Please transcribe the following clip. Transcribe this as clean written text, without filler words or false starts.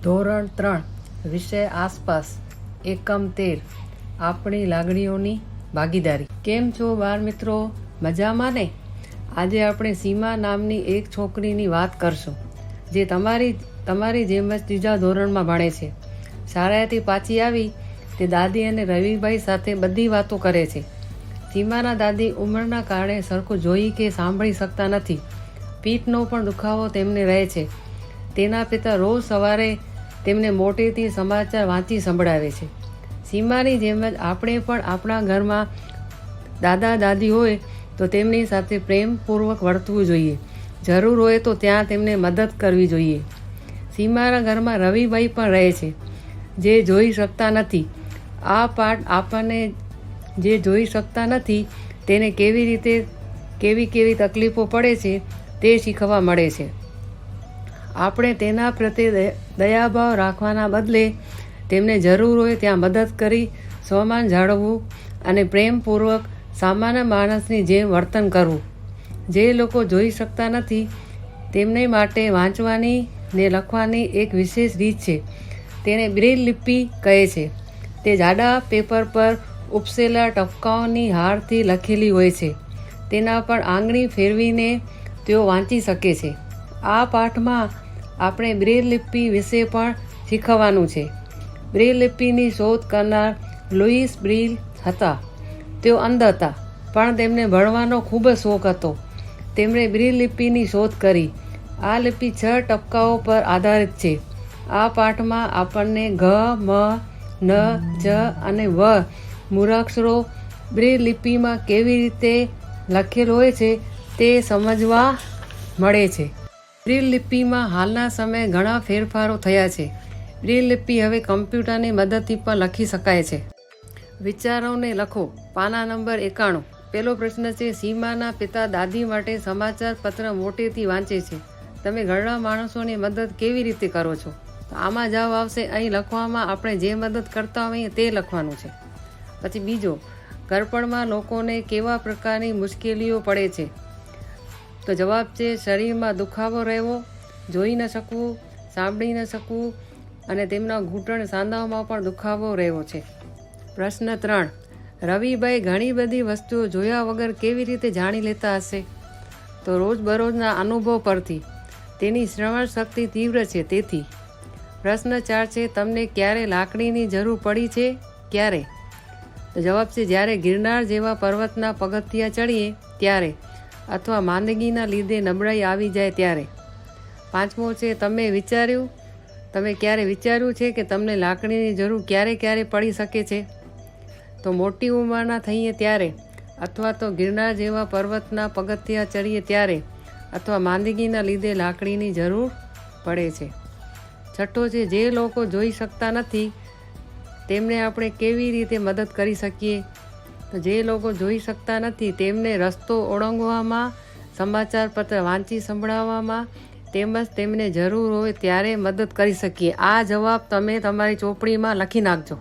ધોરણ 3 વિષય આસપાસ એકમ 13 આપણી લાગણીઓની ભાગીદારી। કેમ છો બાળ મિત્રો, મજામાં ને? આજે આપણે સીમા નામની એક છોકરીની વાત કરશું જે તમારી જેમ જ ત્રીજા ધોરણમાં ભણે છે। શાળાએથી પાછી આવી તે દાદી અને રવિભાઈ સાથે બધી વાતો કરે છે। સીમાના દાદી ઉંમરના કારણે સરખું જોઈ કે સાંભળી શકતા નથી। પીઠનો પણ દુખાવો તેમને રહે છે। તેના પિતા રોજ સવારે તેમને મોટેથી સમાચાર વાંચી સંભળાવે છે। સીમાની જેમ જ આપણે પણ આપણા ઘરમાં દાદા દાદી હોય તો તેમની સાથે પ્રેમપૂર્વક વર્તવું જોઈએ। જરૂર હોય તો ત્યાં તેમને મદદ કરવી જોઈએ। સીમાના ઘરમાં રવિભાઈ પણ રહે છે જે જોઈ શકતા નથી। આ પાઠ આપણને જે જોઈ શકતા નથી તેને કેવી તકલીફો પડે છે તે શીખવા મળે છે। આપણે તેના પ્રત્યે દયાભાવ રાખવાના બદલે તેમને જરૂર હોય ત્યાં મદદ કરી સ્વમાન જાળવવું અને પ્રેમપૂર્વક સામાન્ય માણસની જેમ વર્તન કરવું। જે લોકો જોઈ શકતા નથી તેમને માટે વાંચવાની ને લખવાની એક વિશેષ રીત છે, તેને બ્રેલ લિપિ કહે છે। તે જાડા પેપર પર ઉપસેલા ટપકાઓની હારથી લખેલી હોય છે। તેના પર આંગળી ફેરવીને તેઓ વાંચી શકે છે। આ પાઠમાં આપણે બ્રેલ લિપિ વિશે પણ શીખવાનું છે। બ્રેલ લિપિની શોધ કરનાર લુઈસ બ્રેઇલ હતા। તેઓ અંધ હતા પણ તેમને ભણવાનો ખૂબ જ શોખ હતો। તેમણે બ્રેલ લિપિની શોધ કરી। આ લિપિ 6 ટપકાઓ પર આધારિત છે। આ પાઠમાં આપણને ઘ, મ, ન, ચ અને વ મૂળાક્ષરો બ્રેલ લિપિમાં કેવી રીતે લખેલ હોય છે તે સમજવા મળે છે। બ્રેલ લિપિમાં હાલના સમયે ઘણા ફેરફારો થયા છે। બ્રેલ લિપિ હવે કમ્પ્યુટરની મદદથી પણ લખી શકાય છે। વિચારોને લખો। પાના નંબર 91। પહેલો પ્રશ્ન છે, સીમાના પિતા દાદી માટે સમાચાર પત્ર મોટેથી વાંચે છે। તમે ઘરડા માણસોની મદદ કેવી રીતે કરો છો? તો આમાં જવાબ આવશે, અહીં લખવામાં આપણે જે મદદ કરતા હોઈએ તે લખવાનું છે। પછી બીજો, ઘરપણમાં લોકોને કેવા પ્રકારની મુશ્કેલીઓ પડે છે? તો જવાબ છે, શરીરમાં દુખાવો રહેવો, જોઈ ન શકવું, સાંભળી ન શકવું અને તેમના ઘૂંટણ સાંધાઓમાં પણ દુખાવો રહેવો છે। પ્રશ્ન 3, રવિભાઈ ઘણી બધી વસ્તુઓ જોયા વગર કેવી રીતે જાણી લેતા હશે? તો રોજબરોજના અનુભવ પરથી। તેની શ્રવણ શક્તિ તીવ્ર છે તેથી। પ્રશ્ન 4 છે, તમને ક્યારે લાકડીની જરૂર પડી છે? ક્યારે? તો જવાબ છે, જ્યારે ગિરનાર જેવા પર્વતના પગથિયા ચડીએ ત્યારે અથવા માંદગીના લીધે નબળાઈ આવી જાય ત્યારે। 5મો છે, તમે ક્યારે વિચાર્યું છે કે તમને લાકડીની જરૂર ક્યારે પડી શકે છે? તો મોટી ઉંમરના થઈએ ત્યારે, અથવા તો ગિરનાર જેવા પર્વતના પગથિયા ચડીએ ત્યારે, અથવા માંદગીના લીધે લાકડીની જરૂર પડે છે। 6 છે, જે લોકો જોઈ શકતા નથી તેમને આપણે કેવી રીતે મદદ કરી શકીએ? તો જે લોકો જોઈ શકતા નથી તેમને રસ્તો ઓળંગવામાં, સમાચાર પત્ર વાંચી સંભળાવવામાં તેમજ તેમને જરૂર હોય ત્યારે મદદ કરી શકીએ। આ જવાબ તમે તમારી ચોપડીમાં લખી નાખજો।